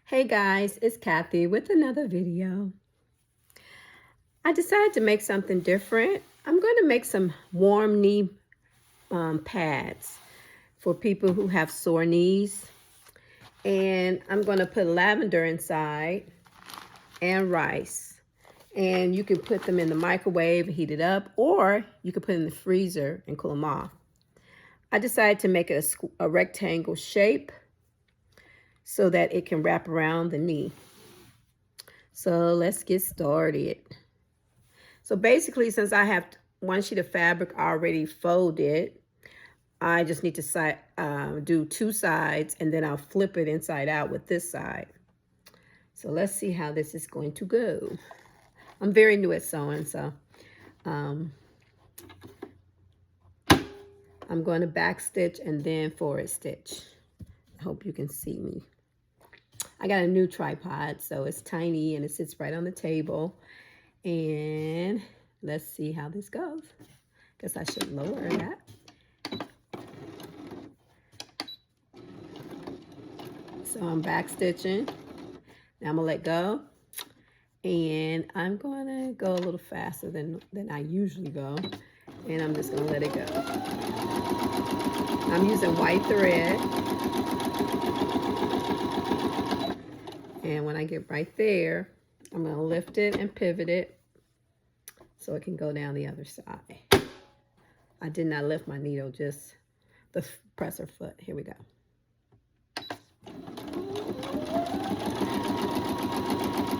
Hey guys, it's Kathy with another video. I decided to make something different. I'm going to make some warm knee pads for people who have sore knees. And I'm going to put lavender inside and rice. And you can put them in the microwave, heat it up, or you can put it in the freezer and cool them off. I decided to make it a rectangle shape so that it can wrap around the knee. So let's get started. So basically, since I have one sheet of fabric already folded, I just need to do two sides, and then I'll flip it inside out with this side. So let's see how this is going to go. I'm very new at sewing, so I'm going to back stitch and then forward stitch. I hope you can see me. I got a new tripod, so it's tiny and it sits right on the table. And let's see how this goes. Guess I should lower that. So I'm back stitching. Now I'm gonna let go. And I'm gonna go a little faster than I usually go. And I'm just gonna let it go. I'm using white thread. And when I get right there, I'm gonna lift it and pivot it so it can go down the other side. I did not lift my needle, just the presser foot. Here we go.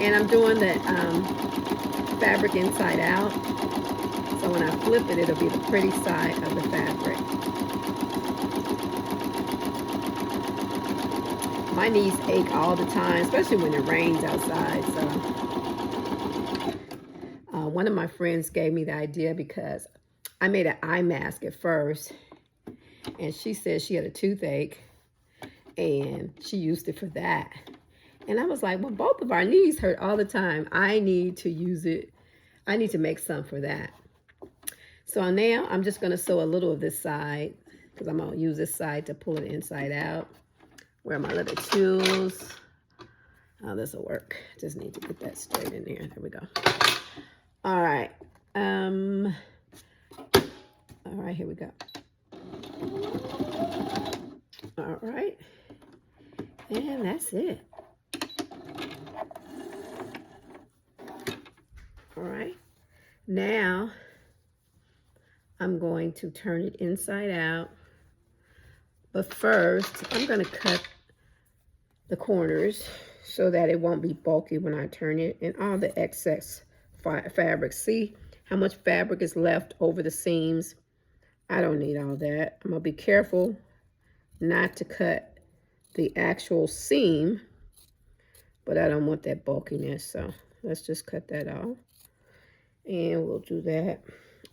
And I'm doing the fabric inside out. So when I flip it, it'll be the pretty side of the fabric. My knees ache all the time, especially when it rains outside. So one of my friends gave me the idea because I made an eye mask at first, and she said she had a toothache and she used it for that. And I was like, well, both of our knees hurt all the time. I need to use it. I need to make some for that. So now I'm just going to sew a little of this side because I'm going to use this side to pull it inside out. Where are my little tools? Oh, this will work. Just need to get that straight in there. There we go. All right. All right, here we go. All right. And that's it. All right. Now I'm going to turn it inside out. But first, I'm going to cut the corners so that it won't be bulky when I turn it, and all the excess fabric. See how much fabric is left over the seams? I don't need all that. I'm going to be careful not to cut the actual seam, but I don't want that bulkiness, so let's just cut that off. And we'll do that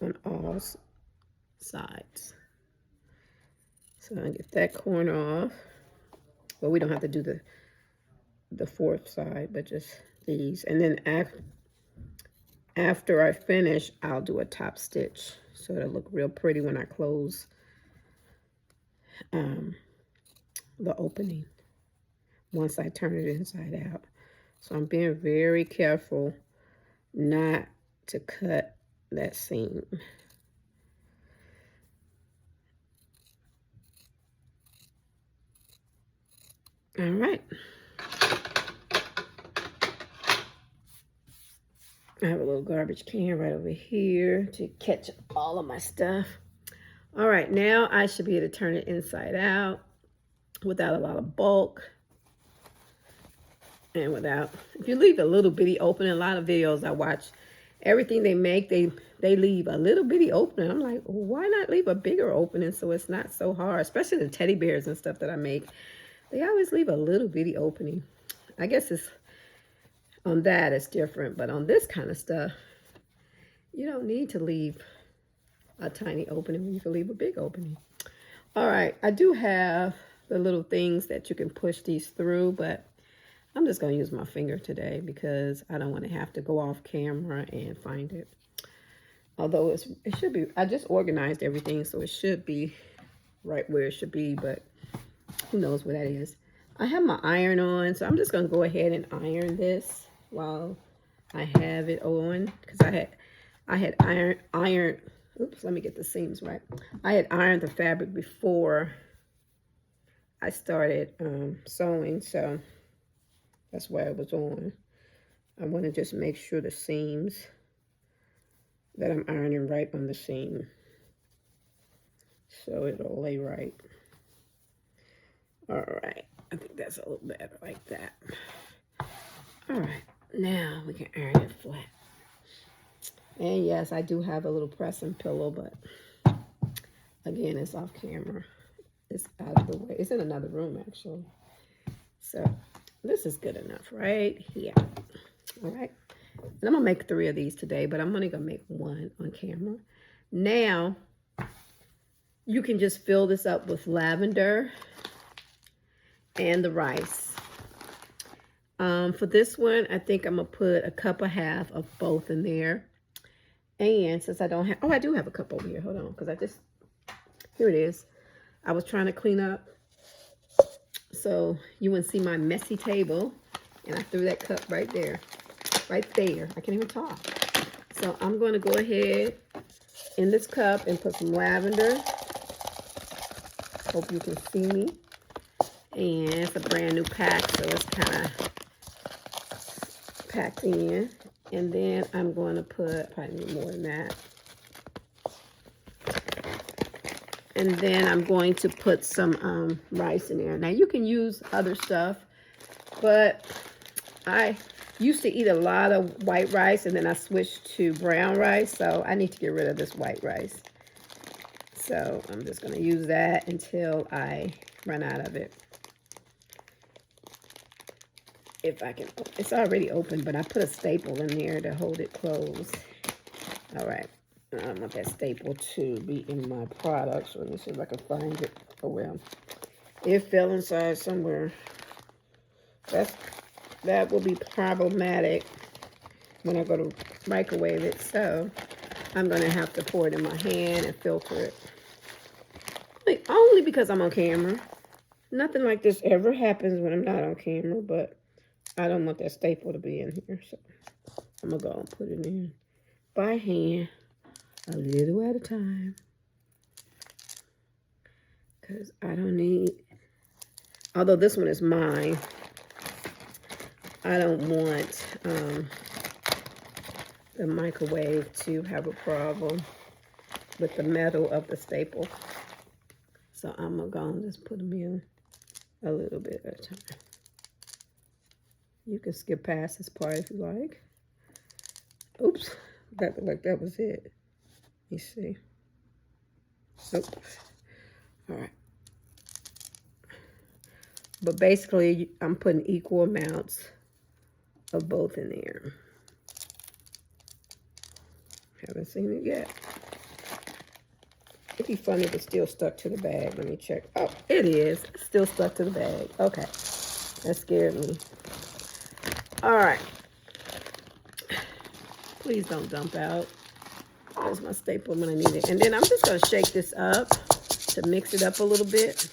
on all sides. So I get that corner off. Well, we don't have to do the fourth side, but just these. And then after I finish, I'll do a top stitch so it'll look real pretty when I close the opening once I turn it inside out. So I'm being very careful not to cut that seam. All right. I have a little garbage can right over here to catch all of my stuff. All right, now I should be able to turn it inside out without a lot of bulk. And without, if you leave a little bitty opening, a lot of videos I watch, everything they make, they leave a little bitty opening. I'm like, well, why not leave a bigger opening so it's not so hard? Especially the teddy bears and stuff that I make. They always leave a little bitty opening. I guess it's on that it's different, but on this kind of stuff, you don't need to leave a tiny opening when you can leave a big opening. All right, I do have the little things that you can push these through, but I'm just going to use my finger today because I don't want to have to go off camera and find it. Although it should be, I just organized everything, so it should be right where it should be, but who knows where that is. I have my iron on, so I'm just going to go ahead and iron this while I have it on, because I had iron. Oops, let me get the seams right. I had ironed the fabric before I started sewing, so that's why it was on. I want to just make sure the seams, that I'm ironing right on the seam, so it'll lay right. All right, I think that's a little better like that. All right, now we can iron it flat. And yes, I do have a little pressing pillow, but again, it's off camera. It's out of the way. It's in another room, actually. So this is good enough right here. All right. And I'm going to make 3 of these today, but I'm only going to make 1 on camera. Now, you can just fill this up with lavender and the rice. For this one, I think I'm going to put 1.5 cups of both in there. And since I don't have, oh, I do have a cup over here. Hold on, because here it is. I was trying to clean up so you wouldn't see my messy table. And I threw that cup right there. Right there. I can't even talk. So I'm going to go ahead in this cup and put some lavender. Hope you can see me. And it's a brand new pack, so it's kind of packed in. And then I'm going to put probably more than that. And then I'm going to put some rice in there. Now you can use other stuff, but I used to eat a lot of white rice and then I switched to brown rice. So I need to get rid of this white rice. So I'm just going to use that until I run out of it. If I can, it's already open, but I put a staple in there to hold it closed. All right, I want that staple to be in my product, so let me see if I can find it. Oh well, it fell inside somewhere. That will be problematic when I go to microwave it, so I'm gonna have to pour it in my hand and filter it. Only because I'm on camera. Nothing like this ever happens when I'm not on camera, but I don't want that staple to be in here, so I'm going to go and put it in by hand, a little at a time, because I don't need, although this one is mine, I don't want the microwave to have a problem with the metal of the staple. So I'm going to go and just put them in a little bit at a time. You can skip past this part if you like. Oops, that looked like that was it. Let me see. Nope. All right. But basically, I'm putting equal amounts of both in there. Haven't seen it yet. It'd be funny if it's still stuck to the bag. Let me check. Oh, it is. It's still stuck to the bag. Okay. That scared me. All right. Please don't dump out. There's my staple when I need it. And then I'm just going to shake this up to mix it up a little bit.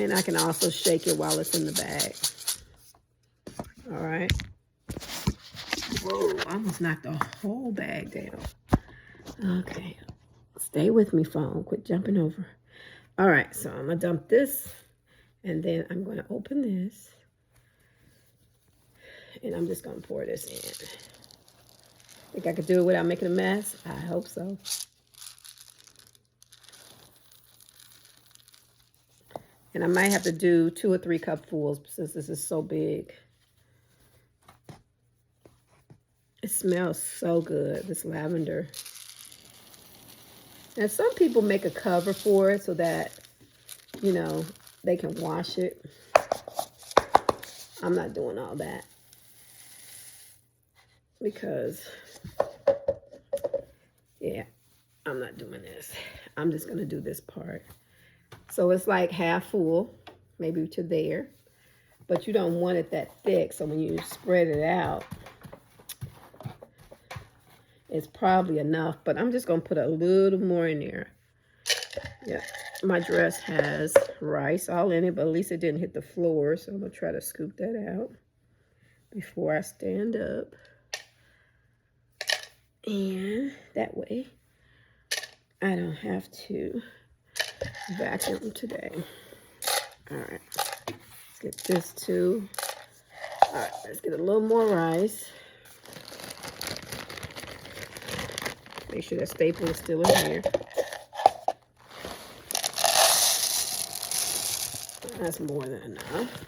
And I can also shake it while it's in the bag. All right. Whoa, I almost knocked the whole bag down. Okay. Stay with me, phone. Quit jumping over. All right, so I'm going to dump this. And then I'm going to open this. And I'm just going to pour this in. Think I could do it without making a mess? I hope so. And I might have to do 2 or 3 cupfuls since this is so big. It smells so good, this lavender. And some people make a cover for it so that, you know, they can wash it. I'm not doing all that. Because, yeah, I'm not doing this. I'm just going to do this part. So it's like half full, maybe to there. But you don't want it that thick. So when you spread it out, it's probably enough. But I'm just going to put a little more in there. Yeah. My dress has rice all in it, but at least it didn't hit the floor. So I'm going to try to scoop that out before I stand up. And that way, I don't have to vacuum today. All right, let's get this too. All right, let's get a little more rice. Make sure that staple is still in here. That's more than enough.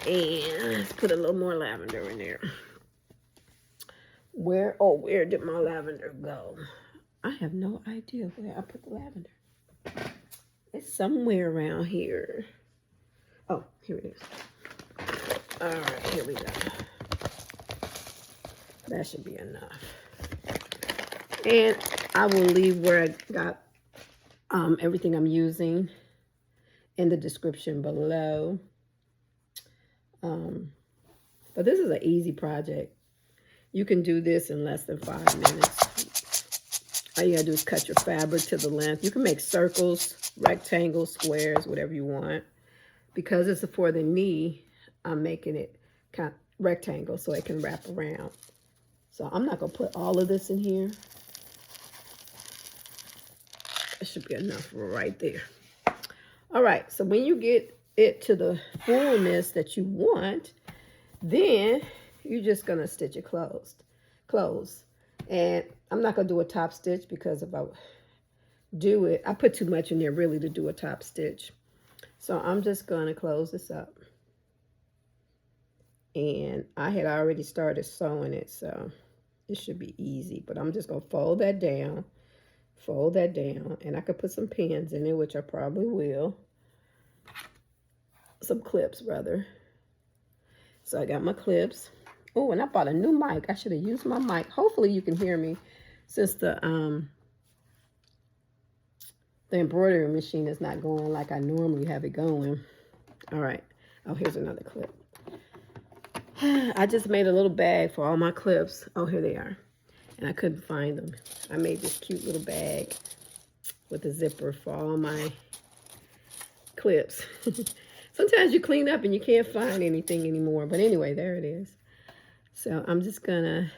And let's put a little more lavender in there. Where did my lavender go? I have no idea where I put the lavender. It's somewhere around here. Oh, here it is. All right, here we go. That should be enough. And I will leave where I got everything I'm using in the description below. But this is an easy project. You can do this in less than 5 minutes. All you gotta do is cut your fabric to the length. You can make circles, rectangles, squares, whatever you want. Because it's for the knee, I'm making it kind of rectangle so it can wrap around. So I'm not gonna put all of this in here. It should be enough right there. All right, so when you get it to the fullness that you want, then you're just gonna stitch it closed. And I'm not gonna do a top stitch because if I do it, I put too much in there really to do a top stitch. So I'm just gonna close this up. And I had already started sewing it, so it should be easy. But I'm just gonna fold that down, and I could put some pins in it, which I probably will. Some clips, rather. So I got my clips. Oh, and I bought a new mic. I should have used my mic. Hopefully you can hear me since the embroidery machine is not going like I normally have it going. All right. Oh, here's another clip. I just made a little bag for all my clips. Oh, here they are. And I couldn't find them. I made this cute little bag with a zipper for all my clips. Sometimes you clean up and you can't find anything anymore. But anyway, there it is. So I'm just gonna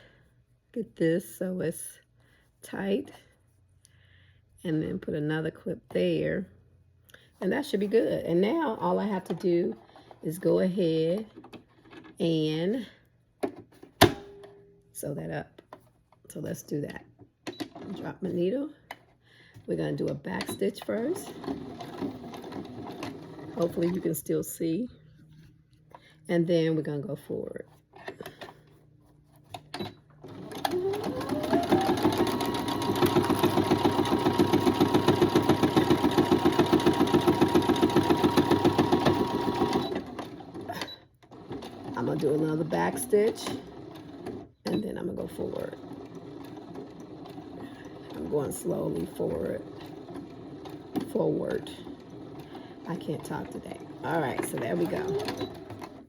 get this so it's tight. And then put another clip there. And that should be good. And now all I have to do is go ahead and sew that up. So let's do that. Drop my needle. We're gonna do a back stitch first. Hopefully you can still see. And then we're gonna go forward. I'm gonna do another back stitch, and then I'm gonna go forward. I'm going slowly forward. I can't talk today. All right, so there we go.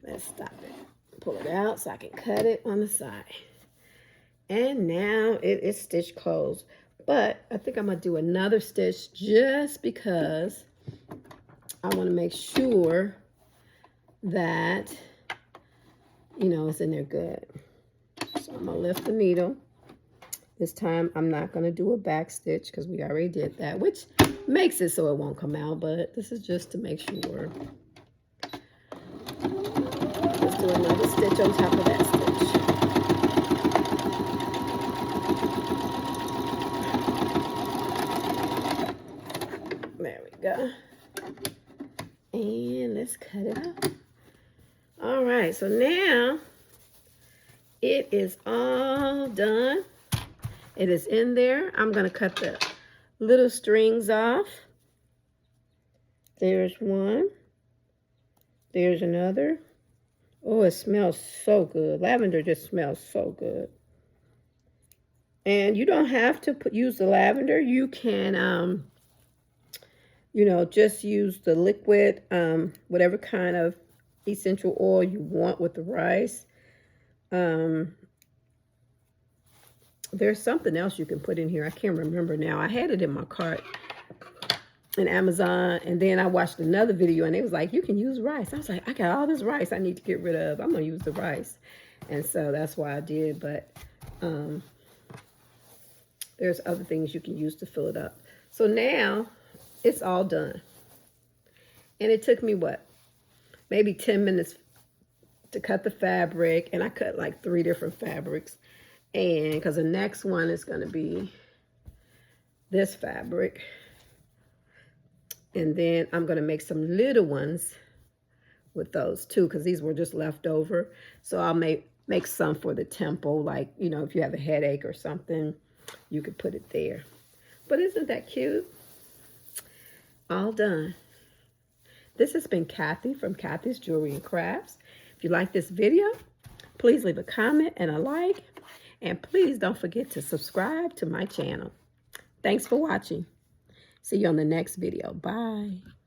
Let's stop it. Pull it out so I can cut it on the side. And now it is stitched closed. But I think I'm gonna do another stitch just because I want to make sure that it's in there good. So I'm gonna lift the needle. This time I'm not gonna do a back stitch because we already did that, which makes it so it won't come out, but this is just to make sure. Let's do another stitch on top of that stitch. There we go. And let's cut it out. All right, so now it is all done. It is in there. I'm going to cut the little strings off. There's one. There's another. Oh, it smells so good. Lavender just smells so good. And you don't have to use the lavender. You can, just use the liquid, whatever kind of essential oil you want with the rice. There's something else you can put in here. I can't remember now. I had it in my cart. in Amazon. And then I watched another video and it was like, you can use rice. I was like, I got all this rice I need to get rid of. I'm going to use the rice. And so that's why I did. But there's other things you can use to fill it up. So now it's all done. And it took me what? Maybe 10 minutes to cut the fabric. And I cut like 3 different fabrics. And because the next one is going to be this fabric. And then I'm going to make some little ones with those too, because these were just left over. So I'll make some for the temple, like, you know, if you have a headache or something, you could put it there. But isn't that cute? All done. This has been Kathy from Kathy's Jewelry and Crafts. If you like this video, please leave a comment and a like. And please don't forget to subscribe to my channel. Thanks for watching. See you on the next video. Bye.